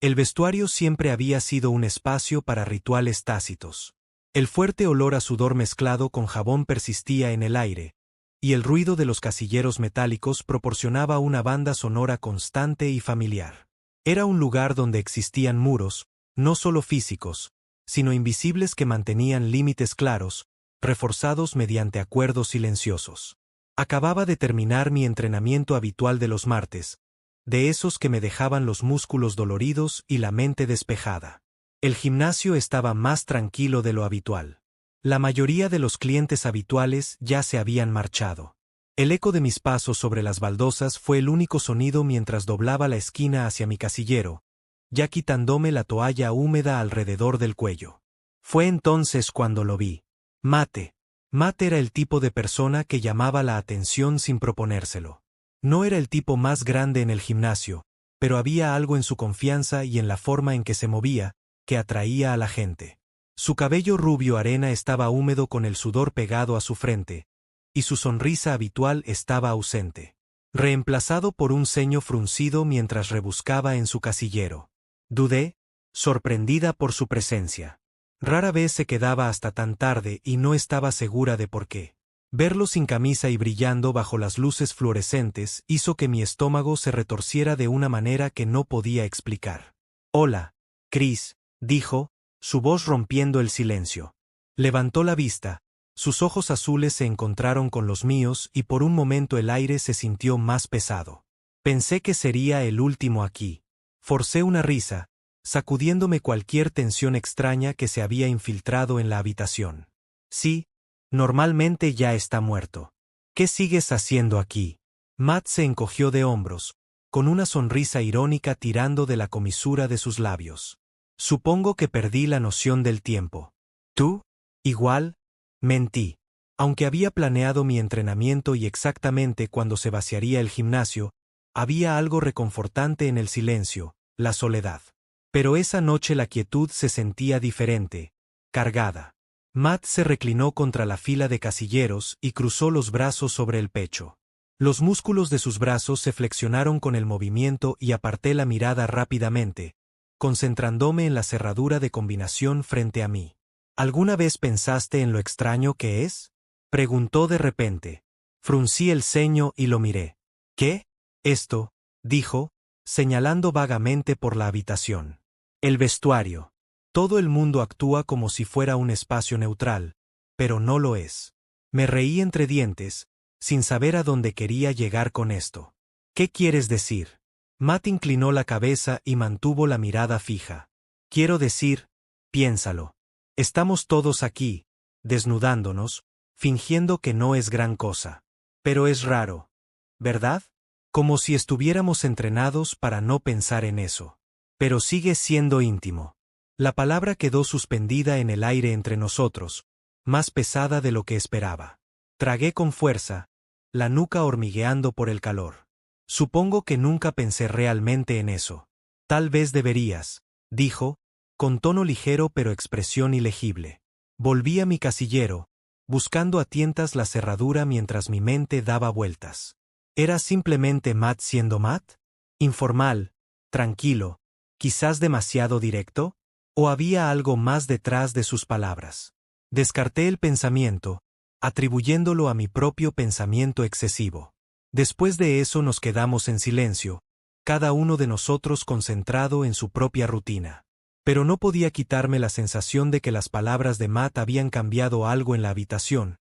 El vestuario siempre había sido un espacio para rituales tácitos. El fuerte olor a sudor mezclado con jabón persistía en el aire, y el ruido de los casilleros metálicos proporcionaba una banda sonora constante y familiar. Era un lugar donde existían muros, no solo físicos, sino invisibles que mantenían límites claros, reforzados mediante acuerdos silenciosos. Acababa de terminar mi entrenamiento habitual de los martes, de esos que me dejaban los músculos doloridos y la mente despejada. El gimnasio estaba más tranquilo de lo habitual. La mayoría de los clientes habituales ya se habían marchado. El eco de mis pasos sobre las baldosas fue el único sonido mientras doblaba la esquina hacia mi casillero, ya quitándome la toalla húmeda alrededor del cuello. Fue entonces cuando lo vi. Matt era el tipo de persona que llamaba la atención sin proponérselo. No era el tipo más grande en el gimnasio, pero había algo en su confianza y en la forma en que se movía, que atraía a la gente. Su cabello rubio arena estaba húmedo con el sudor pegado a su frente, y su sonrisa habitual estaba ausente, reemplazado por un ceño fruncido mientras rebuscaba en su casillero. Dudé, sorprendida por su presencia. Rara vez se quedaba hasta tan tarde y no estaba segura de por qué. Verlo sin camisa y brillando bajo las luces fluorescentes hizo que mi estómago se retorciera de una manera que no podía explicar. «Hola, Chris», dijo, su voz rompiendo el silencio. Levantó la vista, sus ojos azules se encontraron con los míos y por un momento el aire se sintió más pesado. Pensé que sería el último aquí. Forcé una risa, sacudiéndome cualquier tensión extraña que se había infiltrado en la habitación. «Sí, normalmente ya está muerto. ¿Qué sigues haciendo aquí?» Matt se encogió de hombros, con una sonrisa irónica tirando de la comisura de sus labios. «Supongo que perdí la noción del tiempo». «¿Tú? Igual?» Mentí. Aunque había planeado mi entrenamiento y exactamente cuando se vaciaría el gimnasio, había algo reconfortante en el silencio, la soledad. Pero esa noche la quietud se sentía diferente, cargada. Matt se reclinó contra la fila de casilleros y cruzó los brazos sobre el pecho. Los músculos de sus brazos se flexionaron con el movimiento y aparté la mirada rápidamente, concentrándome en la cerradura de combinación frente a mí. ¿Alguna vez pensaste en lo extraño que es?, preguntó de repente. Fruncí el ceño y lo miré. «¿Qué?» «Esto», dijo, señalando vagamente por la habitación. «El vestuario. Todo el mundo actúa como si fuera un espacio neutral, pero no lo es». Me reí entre dientes, sin saber a dónde quería llegar con esto. «¿Qué quieres decir?» Matt inclinó la cabeza y mantuvo la mirada fija. «Quiero decir, piénsalo. Estamos todos aquí, desnudándonos, fingiendo que no es gran cosa. Pero es raro, ¿verdad? Como si estuviéramos entrenados para no pensar en eso. Pero sigue siendo íntimo». La palabra quedó suspendida en el aire entre nosotros, más pesada de lo que esperaba. Tragué con fuerza, la nuca hormigueando por el calor. «Supongo que nunca pensé realmente en eso». «Tal vez deberías», dijo, con tono ligero pero expresión ilegible. Volví a mi casillero, buscando a tientas la cerradura mientras mi mente daba vueltas. ¿Era simplemente Matt siendo Matt? ¿Informal, tranquilo, quizás demasiado directo? ¿O había algo más detrás de sus palabras? Descarté el pensamiento, atribuyéndolo a mi propio pensamiento excesivo. Después de eso nos quedamos en silencio, cada uno de nosotros concentrado en su propia rutina. Pero no podía quitarme la sensación de que las palabras de Matt habían cambiado algo en la habitación,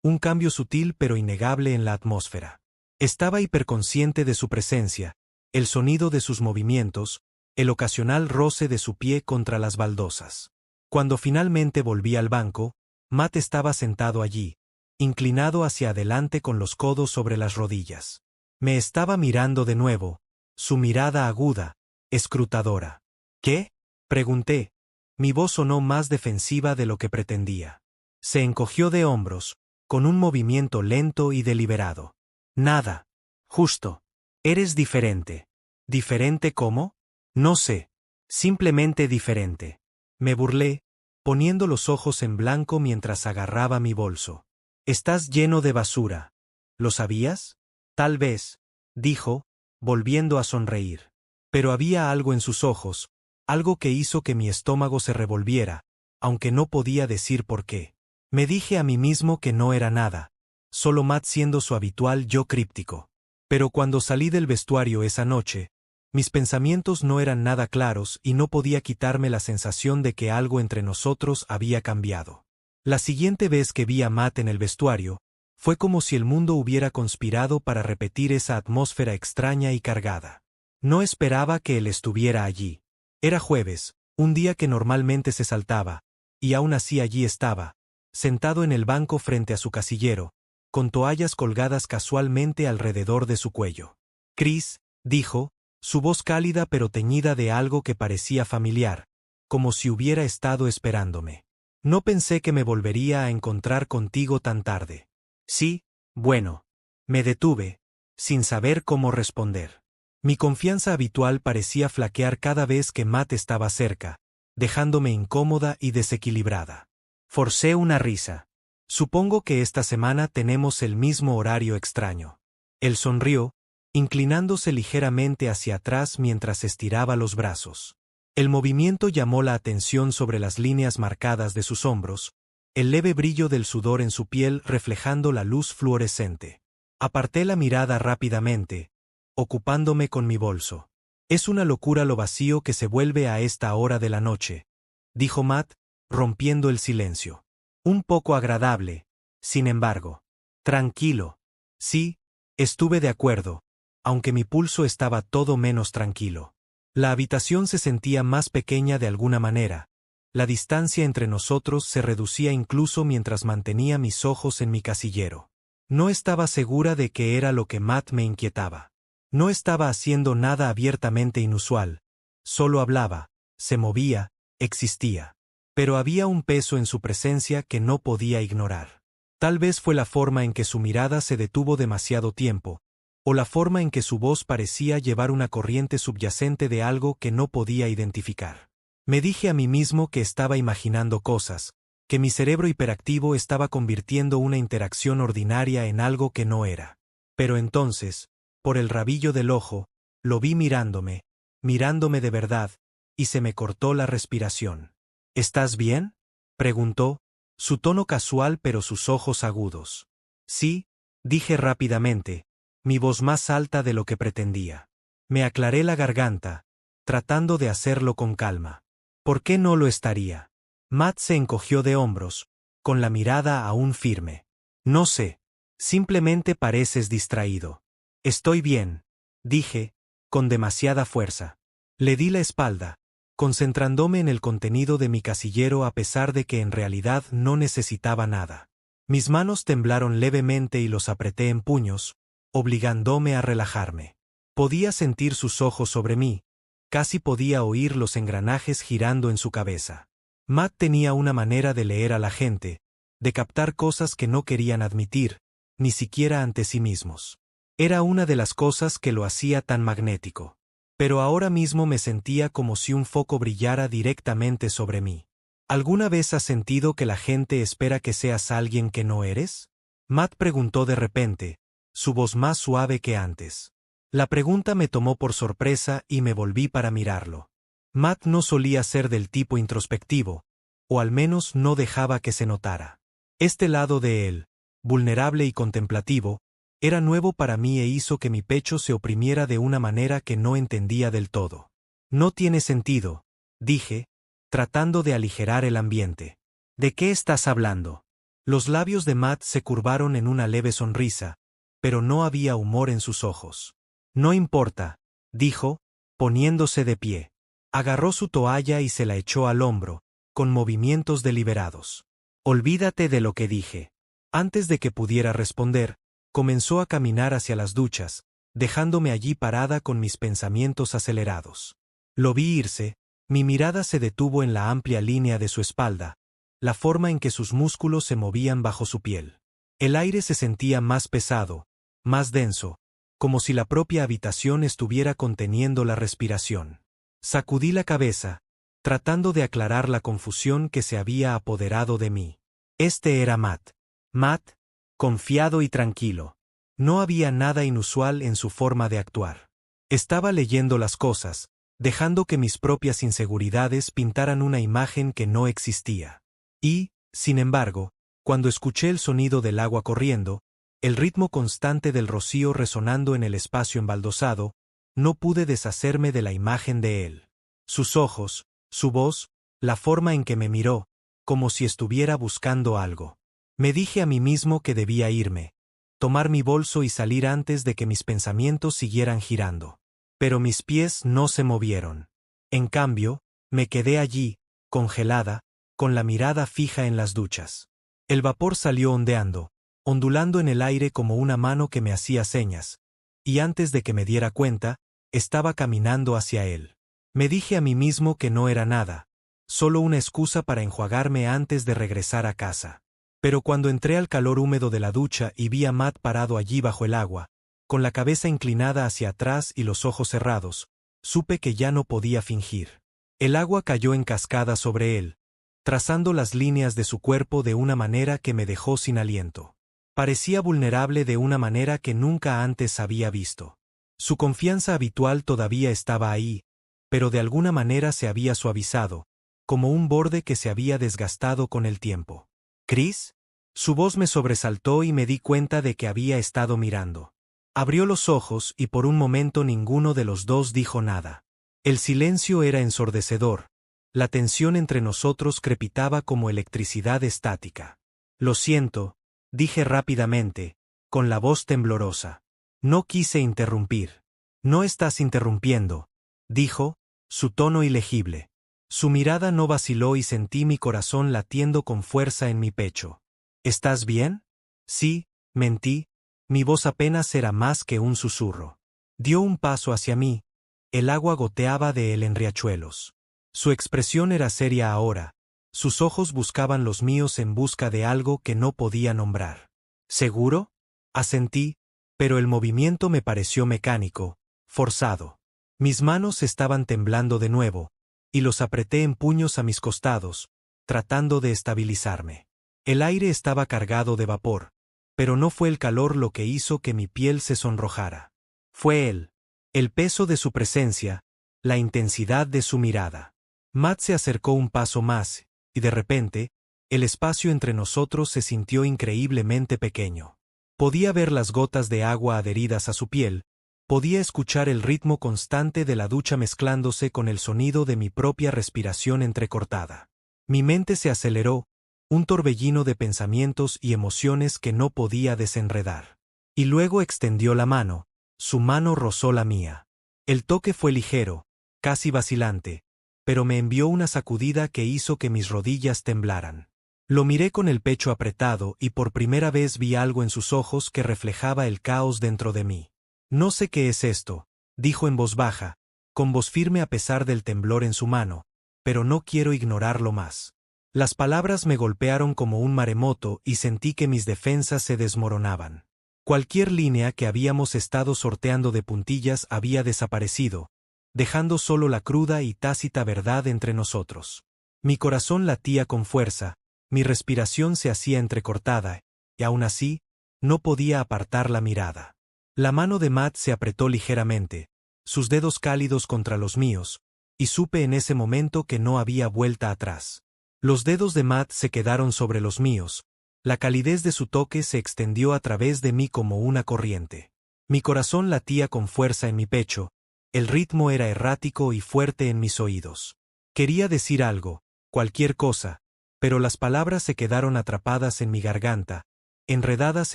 un cambio sutil pero innegable en la atmósfera. Estaba hiperconsciente de su presencia, el sonido de sus movimientos, el ocasional roce de su pie contra las baldosas. Cuando finalmente volví al banco, Matt estaba sentado allí, inclinado hacia adelante con los codos sobre las rodillas. Me estaba mirando de nuevo, su mirada aguda, escrutadora. «¿Qué?», pregunté. Mi voz sonó más defensiva de lo que pretendía. Se encogió de hombros, con un movimiento lento y deliberado. «Nada. Justo. Eres diferente». «¿Diferente cómo?». «No sé. Simplemente diferente». Me burlé, poniendo los ojos en blanco mientras agarraba mi bolso. «Estás lleno de basura. ¿Lo sabías?». «Tal vez», dijo, volviendo a sonreír. Pero había algo en sus ojos, algo que hizo que mi estómago se revolviera, aunque no podía decir por qué. Me dije a mí mismo que no era nada, solo Matt siendo su habitual yo críptico. Pero cuando salí del vestuario esa noche, mis pensamientos no eran nada claros y no podía quitarme la sensación de que algo entre nosotros había cambiado. La siguiente vez que vi a Matt en el vestuario, fue como si el mundo hubiera conspirado para repetir esa atmósfera extraña y cargada. No esperaba que él estuviera allí. Era jueves, un día que normalmente se saltaba, y aún así allí estaba, sentado en el banco frente a su casillero, con toallas colgadas casualmente alrededor de su cuello. Chris, dijo, su voz cálida pero teñida de algo que parecía familiar, como si hubiera estado esperándome. No pensé que me volvería a encontrar contigo tan tarde. Sí, bueno. Me detuve, sin saber cómo responder. Mi confianza habitual parecía flaquear cada vez que Matt estaba cerca, dejándome incómoda y desequilibrada. Forcé una risa. Supongo que esta semana tenemos el mismo horario extraño. Él sonrió, inclinándose ligeramente hacia atrás mientras estiraba los brazos. El movimiento llamó la atención sobre las líneas marcadas de sus hombros, el leve brillo del sudor en su piel reflejando la luz fluorescente. Aparté la mirada rápidamente, ocupándome con mi bolso. Es una locura lo vacío que se vuelve a esta hora de la noche, dijo Matt, rompiendo el silencio. Un poco agradable, sin embargo. Tranquilo. Sí, estuve de acuerdo, aunque mi pulso estaba todo menos tranquilo. La habitación se sentía más pequeña de alguna manera. La distancia entre nosotros se reducía incluso mientras mantenía mis ojos en mi casillero. No estaba segura de qué era lo que Matt me inquietaba. No estaba haciendo nada abiertamente inusual. Solo hablaba, se movía, existía. Pero había un peso en su presencia que no podía ignorar. Tal vez fue la forma en que su mirada se detuvo demasiado tiempo, o la forma en que su voz parecía llevar una corriente subyacente de algo que no podía identificar. Me dije a mí mismo que estaba imaginando cosas, que mi cerebro hiperactivo estaba convirtiendo una interacción ordinaria en algo que no era. Pero entonces, por el rabillo del ojo, lo vi mirándome de verdad, y se me cortó la respiración. ¿Estás bien?, preguntó, su tono casual pero sus ojos agudos. Sí, dije rápidamente, mi voz más alta de lo que pretendía. Me aclaré la garganta, tratando de hacerlo con calma. ¿Por qué no lo estaría? Matt se encogió de hombros, con la mirada aún firme. No sé, simplemente pareces distraído. Estoy bien, dije, con demasiada fuerza. Le di la espalda, concentrándome en el contenido de mi casillero a pesar de que en realidad no necesitaba nada. Mis manos temblaron levemente y los apreté en puños, obligándome a relajarme. Podía sentir sus ojos sobre mí, casi podía oír los engranajes girando en su cabeza. Matt tenía una manera de leer a la gente, de captar cosas que no querían admitir, ni siquiera ante sí mismos. Era una de las cosas que lo hacía tan magnético. Pero ahora mismo me sentía como si un foco brillara directamente sobre mí. ¿Alguna vez has sentido que la gente espera que seas alguien que no eres? Matt preguntó de repente, su voz más suave que antes. La pregunta me tomó por sorpresa y me volví para mirarlo. Matt no solía ser del tipo introspectivo, o al menos no dejaba que se notara. Este lado de él, vulnerable y contemplativo, era nuevo para mí e hizo que mi pecho se oprimiera de una manera que no entendía del todo. No tiene sentido, dije, tratando de aligerar el ambiente. ¿De qué estás hablando? Los labios de Matt se curvaron en una leve sonrisa, pero no había humor en sus ojos. No importa, dijo, poniéndose de pie. Agarró su toalla y se la echó al hombro, con movimientos deliberados. Olvídate de lo que dije. Antes de que pudiera responder, comenzó a caminar hacia las duchas, dejándome allí parada con mis pensamientos acelerados. Lo vi irse, mi mirada se detuvo en la amplia línea de su espalda, la forma en que sus músculos se movían bajo su piel. El aire se sentía más pesado, más denso, como si la propia habitación estuviera conteniendo la respiración. Sacudí la cabeza, tratando de aclarar la confusión que se había apoderado de mí. Este era Matt. Matt, confiado y tranquilo. No había nada inusual en su forma de actuar. Estaba leyendo las cosas, dejando que mis propias inseguridades pintaran una imagen que no existía. Y, sin embargo, cuando escuché el sonido del agua corriendo, el ritmo constante del rocío resonando en el espacio embaldosado, no pude deshacerme de la imagen de él. Sus ojos, su voz, la forma en que me miró, como si estuviera buscando algo. Me dije a mí mismo que debía irme, tomar mi bolso y salir antes de que mis pensamientos siguieran girando. Pero mis pies no se movieron. En cambio, me quedé allí, congelada, con la mirada fija en las duchas. El vapor salió ondeando, ondulando en el aire como una mano que me hacía señas, y antes de que me diera cuenta, estaba caminando hacia él. Me dije a mí mismo que no era nada, solo una excusa para enjuagarme antes de regresar a casa. Pero cuando entré al calor húmedo de la ducha y vi a Matt parado allí bajo el agua, con la cabeza inclinada hacia atrás y los ojos cerrados, supe que ya no podía fingir. El agua cayó en cascada sobre él, trazando las líneas de su cuerpo de una manera que me dejó sin aliento. Parecía vulnerable de una manera que nunca antes había visto. Su confianza habitual todavía estaba ahí, pero de alguna manera se había suavizado, como un borde que se había desgastado con el tiempo. ¿Chris? Su voz me sobresaltó y me di cuenta de que había estado mirando. Abrió los ojos y por un momento ninguno de los dos dijo nada. El silencio era ensordecedor. La tensión entre nosotros crepitaba como electricidad estática. Lo siento, dije rápidamente, con la voz temblorosa. No quise interrumpir. No estás interrumpiendo, dijo, su tono ilegible. Su mirada no vaciló y sentí mi corazón latiendo con fuerza en mi pecho. ¿Estás bien? Sí, mentí. Mi voz apenas era más que un susurro. Dio un paso hacia mí. El agua goteaba de él en riachuelos. Su expresión era seria ahora. Sus ojos buscaban los míos en busca de algo que no podía nombrar. ¿Seguro? Asentí, pero el movimiento me pareció mecánico, forzado. Mis manos estaban temblando de nuevo, y los apreté en puños a mis costados, tratando de estabilizarme. El aire estaba cargado de vapor, pero no fue el calor lo que hizo que mi piel se sonrojara. Fue él, el peso de su presencia, la intensidad de su mirada. Matt se acercó un paso más, y de repente, el espacio entre nosotros se sintió increíblemente pequeño. Podía ver las gotas de agua adheridas a su piel, podía escuchar el ritmo constante de la ducha mezclándose con el sonido de mi propia respiración entrecortada. Mi mente se aceleró, un torbellino de pensamientos y emociones que no podía desenredar. Y luego extendió la mano, su mano rozó la mía. El toque fue ligero, casi vacilante, pero me envió una sacudida que hizo que mis rodillas temblaran. Lo miré con el pecho apretado y por primera vez vi algo en sus ojos que reflejaba el caos dentro de mí. No sé qué es esto, dijo en voz baja, con voz firme a pesar del temblor en su mano, pero no quiero ignorarlo más. Las palabras me golpearon como un maremoto y sentí que mis defensas se desmoronaban. Cualquier línea que habíamos estado sorteando de puntillas había desaparecido, dejando solo la cruda y tácita verdad entre nosotros. Mi corazón latía con fuerza, mi respiración se hacía entrecortada, y aún así, no podía apartar la mirada. La mano de Matt se apretó ligeramente, sus dedos cálidos contra los míos, y supe en ese momento que no había vuelta atrás. Los dedos de Matt se quedaron sobre los míos, la calidez de su toque se extendió a través de mí como una corriente. Mi corazón latía con fuerza en mi pecho, el ritmo era errático y fuerte en mis oídos. Quería decir algo, cualquier cosa, pero las palabras se quedaron atrapadas en mi garganta, enredadas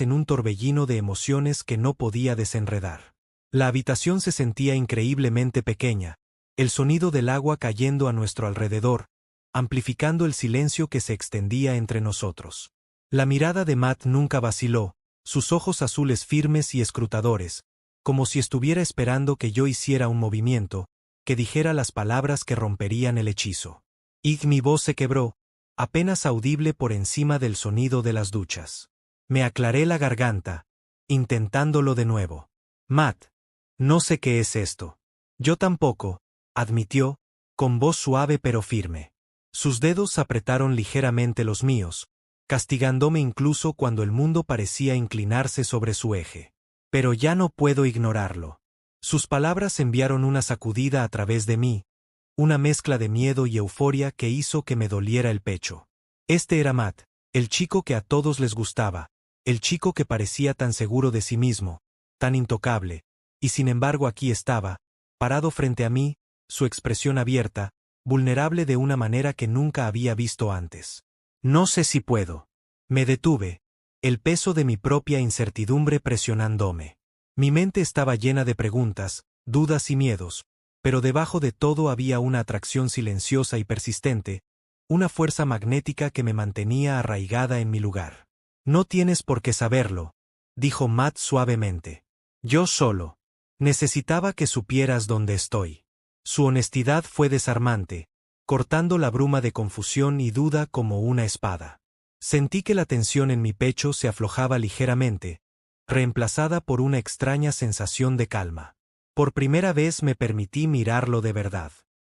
en un torbellino de emociones que no podía desenredar. La habitación se sentía increíblemente pequeña, el sonido del agua cayendo a nuestro alrededor, amplificando el silencio que se extendía entre nosotros. La mirada de Matt nunca vaciló, sus ojos azules firmes y escrutadores, como si estuviera esperando que yo hiciera un movimiento, que dijera las palabras que romperían el hechizo. Y mi voz se quebró, apenas audible por encima del sonido de las duchas. Me aclaré la garganta, intentándolo de nuevo. Matt, no sé qué es esto. Yo tampoco, admitió, con voz suave pero firme. Sus dedos apretaron ligeramente los míos, castigándome incluso cuando el mundo parecía inclinarse sobre su eje. Pero ya no puedo ignorarlo. Sus palabras enviaron una sacudida a través de mí, una mezcla de miedo y euforia que hizo que me doliera el pecho. Este era Matt, el chico que a todos les gustaba, el chico que parecía tan seguro de sí mismo, tan intocable, y sin embargo aquí estaba, parado frente a mí, su expresión abierta, vulnerable de una manera que nunca había visto antes. No sé si puedo. Me detuve, el peso de mi propia incertidumbre presionándome. Mi mente estaba llena de preguntas, dudas y miedos, pero debajo de todo había una atracción silenciosa y persistente, una fuerza magnética que me mantenía arraigada en mi lugar. No tienes por qué saberlo, dijo Matt suavemente. Yo solo. Necesitaba que supieras dónde estoy. Su honestidad fue desarmante, cortando la bruma de confusión y duda como una espada. Sentí que la tensión en mi pecho se aflojaba ligeramente, reemplazada por una extraña sensación de calma. Por primera vez me permití mirarlo de verdad.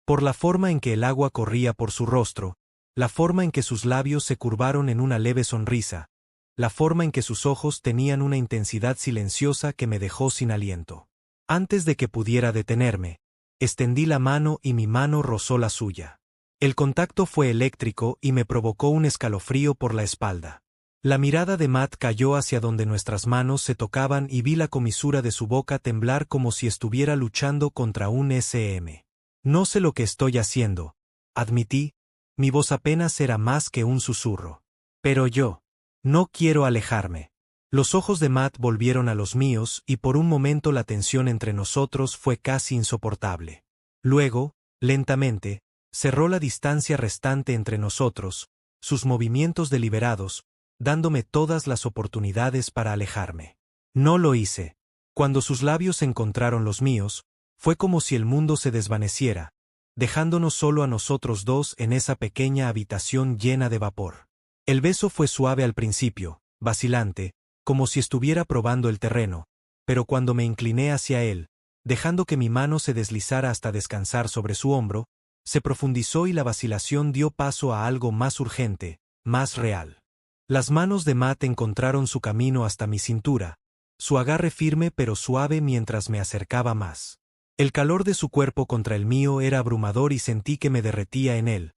Por la forma en que el agua corría por su rostro, la forma en que sus labios se curvaron en una leve sonrisa, la forma en que sus ojos tenían una intensidad silenciosa que me dejó sin aliento. Antes de que pudiera detenerme, extendí la mano y mi mano rozó la suya. El contacto fue eléctrico y me provocó un escalofrío por la espalda. La mirada de Matt cayó hacia donde nuestras manos se tocaban y vi la comisura de su boca temblar como si estuviera luchando contra un SM. No sé lo que estoy haciendo, admití, mi voz apenas era más que un susurro. Pero yo no quiero alejarme. Los ojos de Matt volvieron a los míos y por un momento la tensión entre nosotros fue casi insoportable. Luego, lentamente, cerró la distancia restante entre nosotros, sus movimientos deliberados, dándome todas las oportunidades para alejarme. No lo hice. Cuando sus labios encontraron los míos, fue como si el mundo se desvaneciera, dejándonos solo a nosotros dos en esa pequeña habitación llena de vapor. El beso fue suave al principio, vacilante, como si estuviera probando el terreno, pero cuando me incliné hacia él, dejando que mi mano se deslizara hasta descansar sobre su hombro, se profundizó y la vacilación dio paso a algo más urgente, más real. Las manos de Matt encontraron su camino hasta mi cintura, su agarre firme pero suave mientras me acercaba más. El calor de su cuerpo contra el mío era abrumador y sentí que me derretía en él.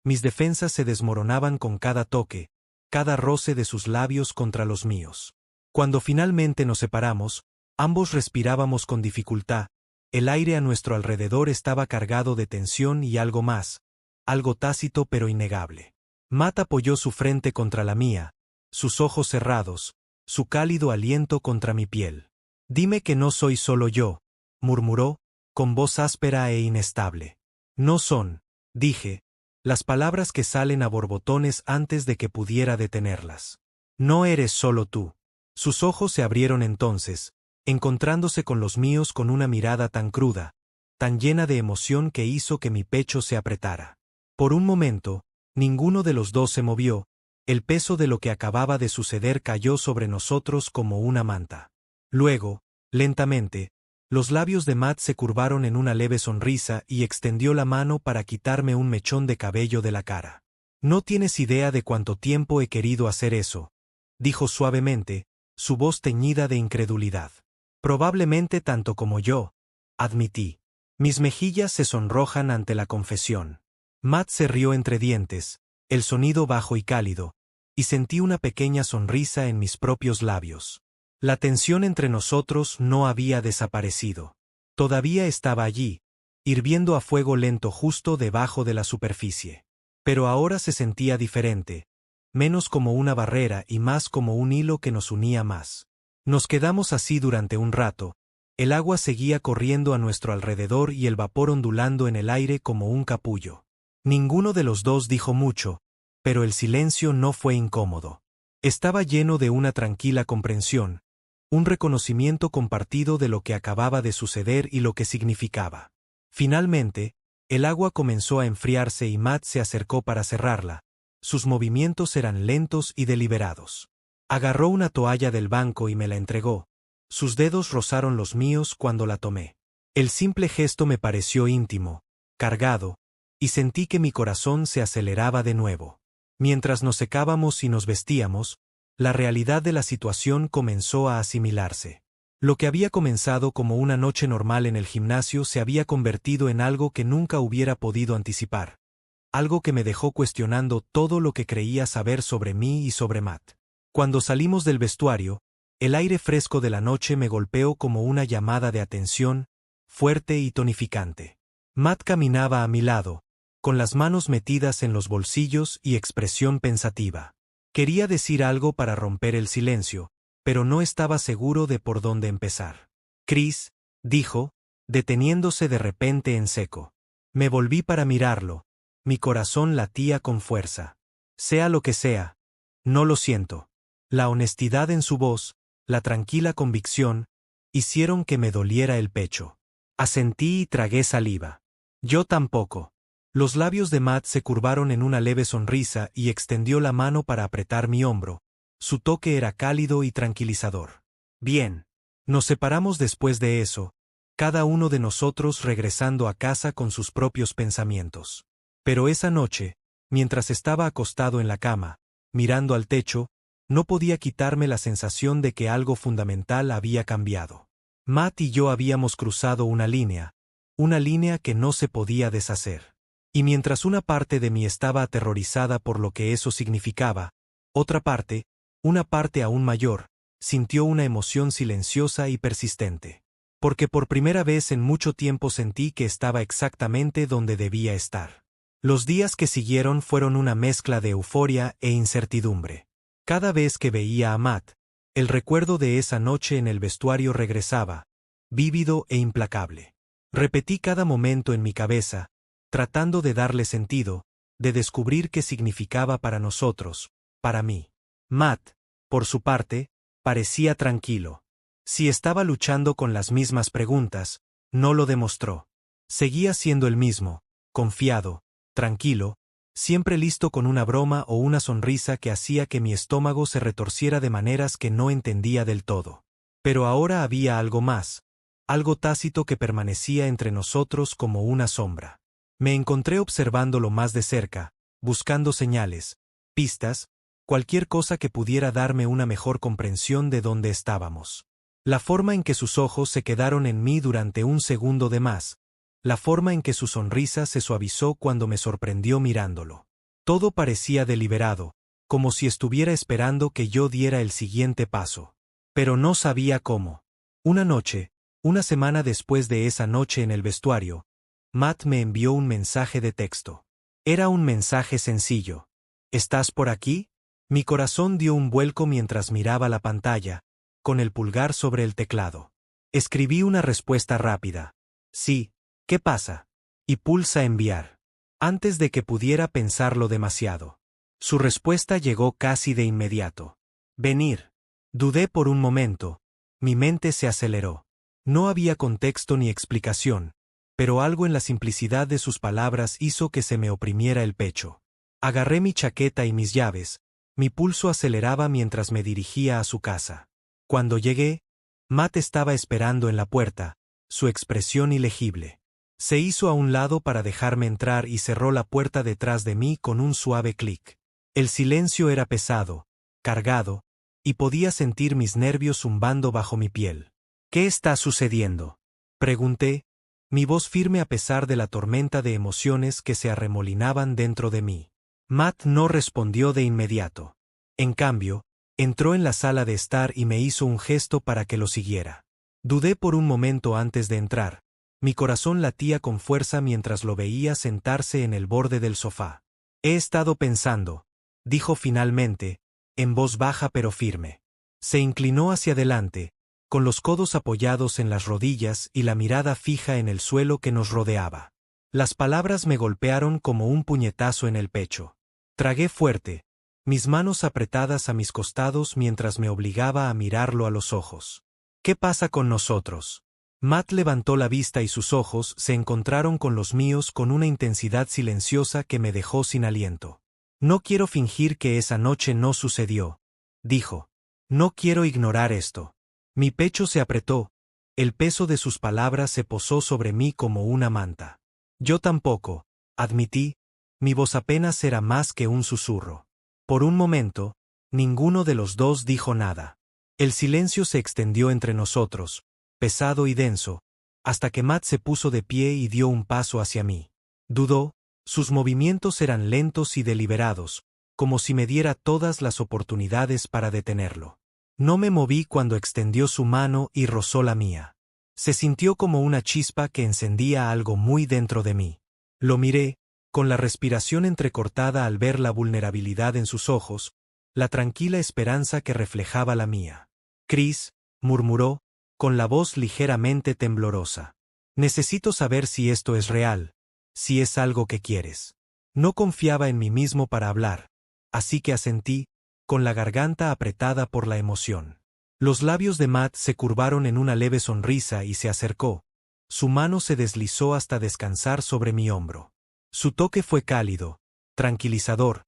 Mis defensas se desmoronaban con cada toque, cada roce de sus labios contra los míos. Cuando finalmente nos separamos, ambos respirábamos con dificultad, el aire a nuestro alrededor estaba cargado de tensión y algo más, algo tácito pero innegable. Matt apoyó su frente contra la mía, sus ojos cerrados, su cálido aliento contra mi piel. Dime que no soy solo yo, murmuró, con voz áspera e inestable. No son, dije, las palabras que salen a borbotones antes de que pudiera detenerlas. No eres solo tú. Sus ojos se abrieron entonces, encontrándose con los míos con una mirada tan cruda, tan llena de emoción que hizo que mi pecho se apretara. Por un momento, ninguno de los dos se movió, el peso de lo que acababa de suceder cayó sobre nosotros como una manta. Luego, lentamente, los labios de Matt se curvaron en una leve sonrisa y extendió la mano para quitarme un mechón de cabello de la cara. No tienes idea de cuánto tiempo he querido hacer eso, dijo suavemente, su voz teñida de incredulidad. Probablemente tanto como yo, admití. Mis mejillas se sonrojan ante la confesión. Matt se rió entre dientes, el sonido bajo y cálido, y sentí una pequeña sonrisa en mis propios labios. La tensión entre nosotros no había desaparecido. Todavía estaba allí, hirviendo a fuego lento justo debajo de la superficie. Pero ahora se sentía diferente, menos como una barrera y más como un hilo que nos unía más. Nos quedamos así durante un rato, el agua seguía corriendo a nuestro alrededor y el vapor ondulando en el aire como un capullo. Ninguno de los dos dijo mucho, pero el silencio no fue incómodo. Estaba lleno de una tranquila comprensión, un reconocimiento compartido de lo que acababa de suceder y lo que significaba. Finalmente, el agua comenzó a enfriarse y Matt se acercó para cerrarla. Sus movimientos eran lentos y deliberados. Agarró una toalla del banco y me la entregó. Sus dedos rozaron los míos cuando la tomé. El simple gesto me pareció íntimo, cargado, y sentí que mi corazón se aceleraba de nuevo. Mientras nos secábamos y nos vestíamos, la realidad de la situación comenzó a asimilarse. Lo que había comenzado como una noche normal en el gimnasio se había convertido en algo que nunca hubiera podido anticipar. Algo que me dejó cuestionando todo lo que creía saber sobre mí y sobre Matt. Cuando salimos del vestuario, el aire fresco de la noche me golpeó como una llamada de atención, fuerte y tonificante. Matt caminaba a mi lado, con las manos metidas en los bolsillos y expresión pensativa. Quería decir algo para romper el silencio, pero no estaba seguro de por dónde empezar. Chris, dijo, deteniéndose de repente en seco. Me volví para mirarlo. Mi corazón latía con fuerza. Sea lo que sea, no lo siento. La honestidad en su voz, la tranquila convicción, hicieron que me doliera el pecho. Asentí y tragué saliva. Yo tampoco. Los labios de Matt se curvaron en una leve sonrisa y extendió la mano para apretar mi hombro. Su toque era cálido y tranquilizador. Bien. Nos separamos después de eso, cada uno de nosotros regresando a casa con sus propios pensamientos. Pero esa noche, mientras estaba acostado en la cama, mirando al techo, no podía quitarme la sensación de que algo fundamental había cambiado. Matt y yo habíamos cruzado una línea que no se podía deshacer. Y mientras una parte de mí estaba aterrorizada por lo que eso significaba, otra parte, una parte aún mayor, sintió una emoción silenciosa y persistente. Porque por primera vez en mucho tiempo sentí que estaba exactamente donde debía estar. Los días que siguieron fueron una mezcla de euforia e incertidumbre. Cada vez que veía a Matt, el recuerdo de esa noche en el vestuario regresaba, vívido e implacable. Repetí cada momento en mi cabeza, tratando de darle sentido, de descubrir qué significaba para nosotros, para mí. Matt, por su parte, parecía tranquilo. Si estaba luchando con las mismas preguntas, no lo demostró. Seguía siendo el mismo, confiado, tranquilo, siempre listo con una broma o una sonrisa que hacía que mi estómago se retorciera de maneras que no entendía del todo. Pero ahora había algo más, algo tácito que permanecía entre nosotros como una sombra. Me encontré observándolo más de cerca, buscando señales, pistas, cualquier cosa que pudiera darme una mejor comprensión de dónde estábamos. La forma en que sus ojos se quedaron en mí durante un segundo de más, la forma en que su sonrisa se suavizó cuando me sorprendió mirándolo. Todo parecía deliberado, como si estuviera esperando que yo diera el siguiente paso. Pero no sabía cómo. Una noche, una semana después de esa noche en el vestuario, Matt me envió un mensaje de texto. Era un mensaje sencillo. ¿Estás por aquí? Mi corazón dio un vuelco mientras miraba la pantalla, con el pulgar sobre el teclado. Escribí una respuesta rápida. Sí, ¿qué pasa? Y pulsa enviar. Antes de que pudiera pensarlo demasiado. Su respuesta llegó casi de inmediato. Venir. Dudé por un momento. Mi mente se aceleró. No había contexto ni explicación, pero algo en la simplicidad de sus palabras hizo que se me oprimiera el pecho. Agarré mi chaqueta y mis llaves. Mi pulso aceleraba mientras me dirigía a su casa. Cuando llegué, Matt estaba esperando en la puerta, su expresión ilegible. Se hizo a un lado para dejarme entrar y cerró la puerta detrás de mí con un suave clic. El silencio era pesado, cargado, y podía sentir mis nervios zumbando bajo mi piel. ¿Qué está sucediendo?, pregunté, mi voz firme a pesar de la tormenta de emociones que se arremolinaban dentro de mí. Matt no respondió de inmediato. En cambio, entró en la sala de estar y me hizo un gesto para que lo siguiera. Dudé por un momento antes de entrar. Mi corazón latía con fuerza mientras lo veía sentarse en el borde del sofá. He estado pensando, dijo finalmente, en voz baja pero firme. Se inclinó hacia adelante, con los codos apoyados en las rodillas y la mirada fija en el suelo que nos rodeaba. Las palabras me golpearon como un puñetazo en el pecho. Tragué fuerte, mis manos apretadas a mis costados mientras me obligaba a mirarlo a los ojos. ¿Qué pasa con nosotros? Matt levantó la vista y sus ojos se encontraron con los míos con una intensidad silenciosa que me dejó sin aliento. No quiero fingir que esa noche no sucedió, dijo. No quiero ignorar esto. Mi pecho se apretó, el peso de sus palabras se posó sobre mí como una manta. Yo tampoco, admití, mi voz apenas era más que un susurro. Por un momento, ninguno de los dos dijo nada. El silencio se extendió entre nosotros, pesado y denso, hasta que Matt se puso de pie y dio un paso hacia mí. Dudó, sus movimientos eran lentos y deliberados, como si me diera todas las oportunidades para detenerlo. No me moví cuando extendió su mano y rozó la mía. Se sintió como una chispa que encendía algo muy dentro de mí. Lo miré, con la respiración entrecortada al ver la vulnerabilidad en sus ojos, la tranquila esperanza que reflejaba la mía. Chris, murmuró, con la voz ligeramente temblorosa. Necesito saber si esto es real, si es algo que quieres. No confiaba en mí mismo para hablar, así que asentí, con la garganta apretada por la emoción. Los labios de Matt se curvaron en una leve sonrisa y se acercó. Su mano se deslizó hasta descansar sobre mi hombro. Su toque fue cálido, tranquilizador,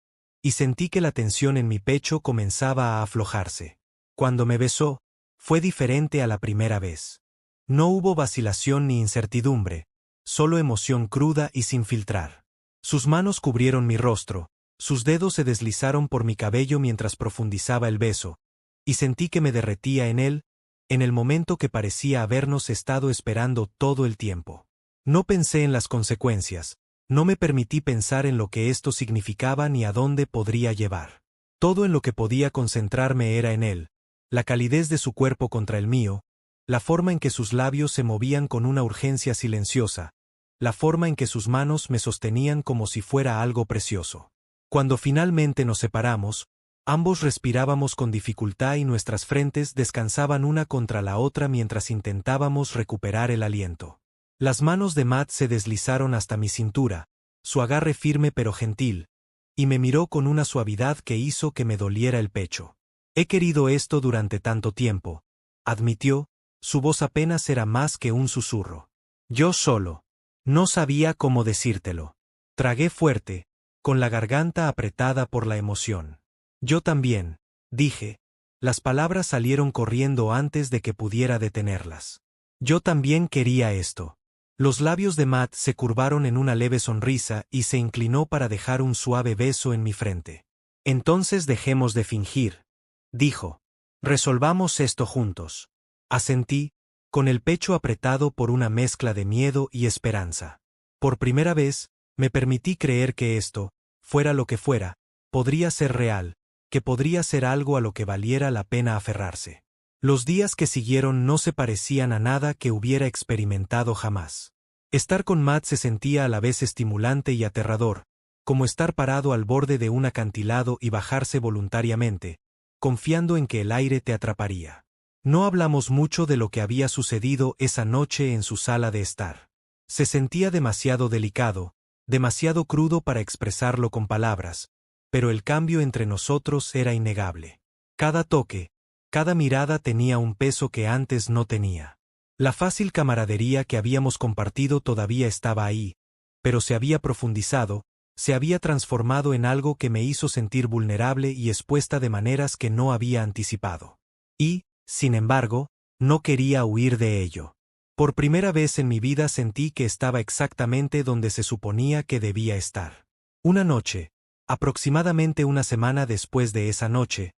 y sentí que la tensión en mi pecho comenzaba a aflojarse. Cuando me besó, fue diferente a la primera vez. No hubo vacilación ni incertidumbre, solo emoción cruda y sin filtrar. Sus manos cubrieron mi rostro, sus dedos se deslizaron por mi cabello mientras profundizaba el beso, y sentí que me derretía en él, en el momento que parecía habernos estado esperando todo el tiempo. No pensé en las consecuencias, no me permití pensar en lo que esto significaba ni a dónde podría llevar. Todo en lo que podía concentrarme era en él, la calidez de su cuerpo contra el mío, la forma en que sus labios se movían con una urgencia silenciosa, la forma en que sus manos me sostenían como si fuera algo precioso. Cuando finalmente nos separamos, ambos respirábamos con dificultad y nuestras frentes descansaban una contra la otra mientras intentábamos recuperar el aliento. Las manos de Matt se deslizaron hasta mi cintura, su agarre firme pero gentil, y me miró con una suavidad que hizo que me doliera el pecho. He querido esto durante tanto tiempo, admitió, su voz apenas era más que un susurro. Yo solo. No sabía cómo decírtelo. Tragué fuerte, con la garganta apretada por la emoción. Yo también, dije. Las palabras salieron corriendo antes de que pudiera detenerlas. Yo también quería esto. Los labios de Matt se curvaron en una leve sonrisa y se inclinó para dejar un suave beso en mi frente. Entonces dejemos de fingir, dijo. Resolvamos esto juntos. Asentí, con el pecho apretado por una mezcla de miedo y esperanza. Por primera vez, me permití creer que esto, fuera lo que fuera, podría ser real, que podría ser algo a lo que valiera la pena aferrarse. Los días que siguieron no se parecían a nada que hubiera experimentado jamás. Estar con Matt se sentía a la vez estimulante y aterrador, como estar parado al borde de un acantilado y bajarse voluntariamente, confiando en que el aire te atraparía. No hablamos mucho de lo que había sucedido esa noche en su sala de estar. Se sentía demasiado delicado, demasiado crudo para expresarlo con palabras, pero el cambio entre nosotros era innegable. Cada toque, cada mirada tenía un peso que antes no tenía. La fácil camaradería que habíamos compartido todavía estaba ahí, pero se había profundizado, se había transformado en algo que me hizo sentir vulnerable y expuesta de maneras que no había anticipado. Y, sin embargo, no quería huir de ello. Por primera vez en mi vida sentí que estaba exactamente donde se suponía que debía estar. Una noche, aproximadamente una semana después de esa noche,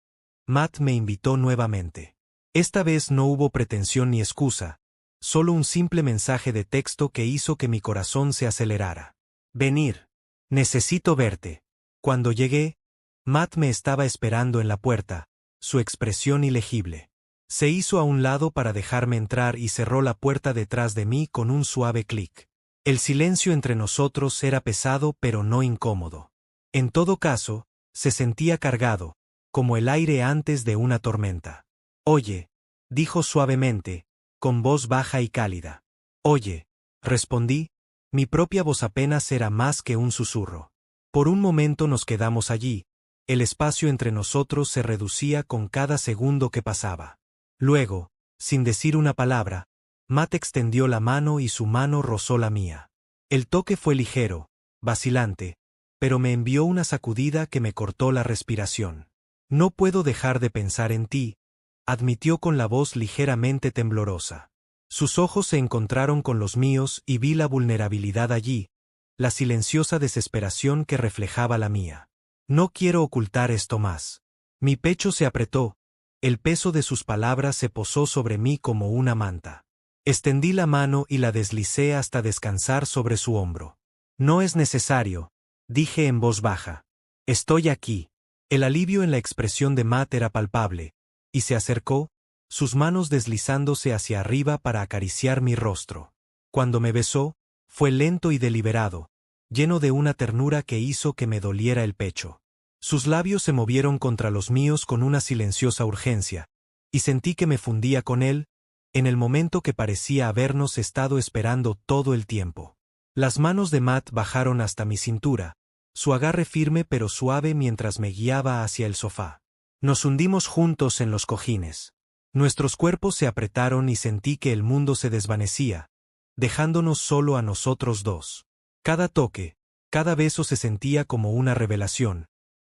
Matt me invitó nuevamente. Esta vez no hubo pretensión ni excusa, solo un simple mensaje de texto que hizo que mi corazón se acelerara. Venir. Necesito verte. Cuando llegué, Matt me estaba esperando en la puerta, su expresión ilegible. Se hizo a un lado para dejarme entrar y cerró la puerta detrás de mí con un suave clic. El silencio entre nosotros era pesado pero no incómodo. En todo caso, se sentía cargado, como el aire antes de una tormenta. Oye, dijo suavemente, con voz baja y cálida. Oye, respondí, mi propia voz apenas era más que un susurro. Por un momento nos quedamos allí, el espacio entre nosotros se reducía con cada segundo que pasaba. Luego, sin decir una palabra, Matt extendió la mano y su mano rozó la mía. El toque fue ligero, vacilante, pero me envió una sacudida que me cortó la respiración. No puedo dejar de pensar en ti, admitió con la voz ligeramente temblorosa. Sus ojos se encontraron con los míos y vi la vulnerabilidad allí, la silenciosa desesperación que reflejaba la mía. No quiero ocultar esto más. Mi pecho se apretó, El peso de sus palabras se posó sobre mí como una manta. Extendí la mano y la deslicé hasta descansar sobre su hombro. No es necesario, dije en voz baja. Estoy aquí. El alivio en la expresión de Matt era palpable, y se acercó, sus manos deslizándose hacia arriba para acariciar mi rostro. Cuando me besó, fue lento y deliberado, lleno de una ternura que hizo que me doliera el pecho. Sus labios se movieron contra los míos con una silenciosa urgencia, y sentí que me fundía con él, en el momento que parecía habernos estado esperando todo el tiempo. Las manos de Matt bajaron hasta mi cintura, su agarre firme pero suave mientras me guiaba hacia el sofá. Nos hundimos juntos en los cojines. Nuestros cuerpos se apretaron y sentí que el mundo se desvanecía, dejándonos solo a nosotros dos. Cada toque, cada beso se sentía como una revelación,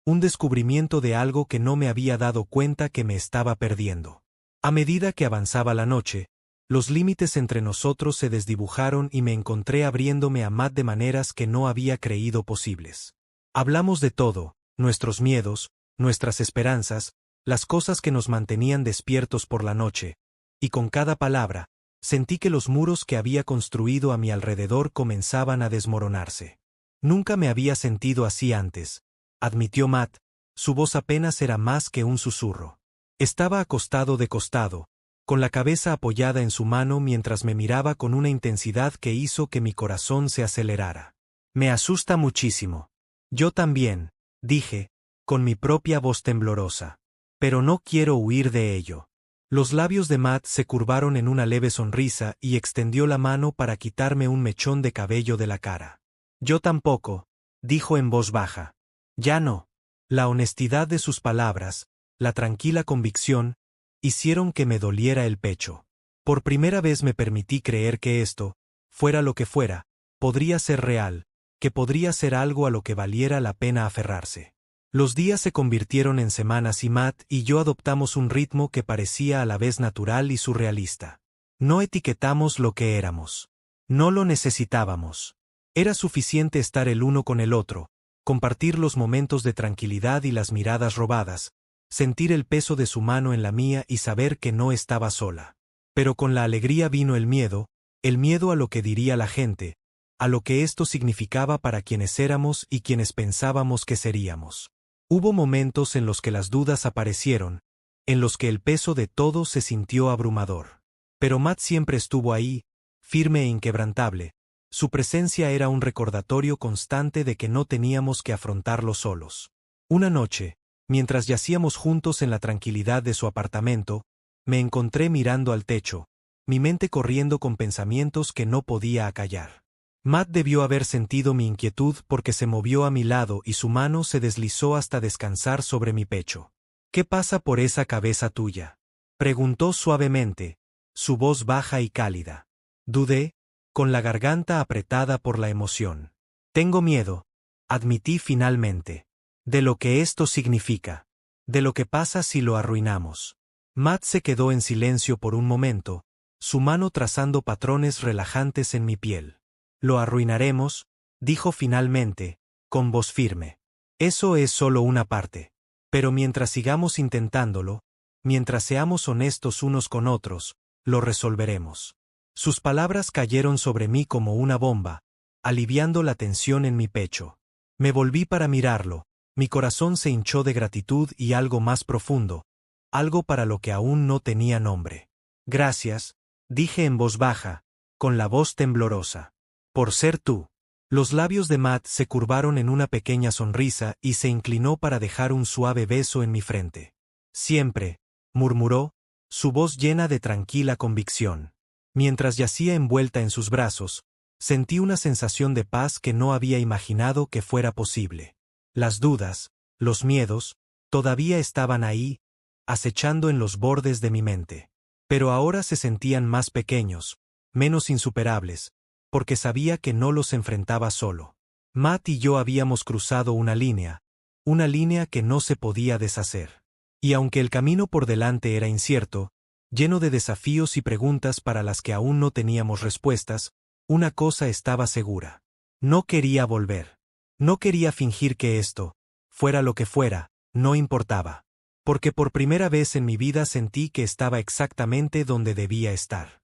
un descubrimiento de algo que no me había dado cuenta que me estaba perdiendo. A medida que avanzaba la noche, los límites entre nosotros se desdibujaron y me encontré abriéndome a Matt de maneras que no había creído posibles. Hablamos de todo, nuestros miedos, nuestras esperanzas, las cosas que nos mantenían despiertos por la noche, y con cada palabra, sentí que los muros que había construido a mi alrededor comenzaban a desmoronarse. Nunca me había sentido así antes, admitió Matt, su voz apenas era más que un susurro. Estaba acostado de costado, con la cabeza apoyada en su mano mientras me miraba con una intensidad que hizo que mi corazón se acelerara. Me asusta muchísimo. Yo también, dije, con mi propia voz temblorosa. Pero no quiero huir de ello. Los labios de Matt se curvaron en una leve sonrisa y extendió la mano para quitarme un mechón de cabello de la cara. Yo tampoco, dijo en voz baja. Ya no. La honestidad de sus palabras, la tranquila convicción, hicieron que me doliera el pecho. Por primera vez me permití creer que esto, fuera lo que fuera, podría ser real, que podría ser algo a lo que valiera la pena aferrarse. Los días se convirtieron en semanas y Matt y yo adoptamos un ritmo que parecía a la vez natural y surrealista. No etiquetamos lo que éramos. No lo necesitábamos. Era suficiente estar el uno con el otro, compartir los momentos de tranquilidad y las miradas robadas, sentir el peso de su mano en la mía y saber que no estaba sola. Pero con la alegría vino el miedo a lo que diría la gente, a lo que esto significaba para quienes éramos y quienes pensábamos que seríamos. Hubo momentos en los que las dudas aparecieron, en los que el peso de todo se sintió abrumador. Pero Matt siempre estuvo ahí, firme e inquebrantable. Su presencia era un recordatorio constante de que no teníamos que afrontarlo solos. Una noche, mientras yacíamos juntos en la tranquilidad de su apartamento, me encontré mirando al techo, mi mente corriendo con pensamientos que no podía acallar. Matt debió haber sentido mi inquietud porque se movió a mi lado y su mano se deslizó hasta descansar sobre mi pecho. ¿Qué pasa por esa cabeza tuya?, preguntó suavemente, su voz baja y cálida. Dudé, con la garganta apretada por la emoción. Tengo miedo, admití finalmente. De lo que esto significa. De lo que pasa si lo arruinamos. Matt se quedó en silencio por un momento, su mano trazando patrones relajantes en mi piel. Lo arruinaremos, dijo finalmente, con voz firme. Eso es solo una parte. Pero mientras sigamos intentándolo, mientras seamos honestos unos con otros, lo resolveremos. Sus palabras cayeron sobre mí como una bomba, aliviando la tensión en mi pecho. Me volví para mirarlo, mi corazón se hinchó de gratitud y algo más profundo, algo para lo que aún no tenía nombre. Gracias, dije en voz baja, con la voz temblorosa. Por ser tú. Los labios de Matt se curvaron en una pequeña sonrisa y se inclinó para dejar un suave beso en mi frente. Siempre, murmuró, su voz llena de tranquila convicción. Mientras yacía envuelta en sus brazos, sentí una sensación de paz que no había imaginado que fuera posible. Las dudas, los miedos, todavía estaban ahí, acechando en los bordes de mi mente. Pero ahora se sentían más pequeños, menos insuperables, porque sabía que no los enfrentaba solo. Matt y yo habíamos cruzado una línea que no se podía deshacer. Y aunque el camino por delante era incierto, lleno de desafíos y preguntas para las que aún no teníamos respuestas, una cosa estaba segura. No quería volver. No quería fingir que esto, fuera lo que fuera, no importaba. Porque por primera vez en mi vida sentí que estaba exactamente donde debía estar.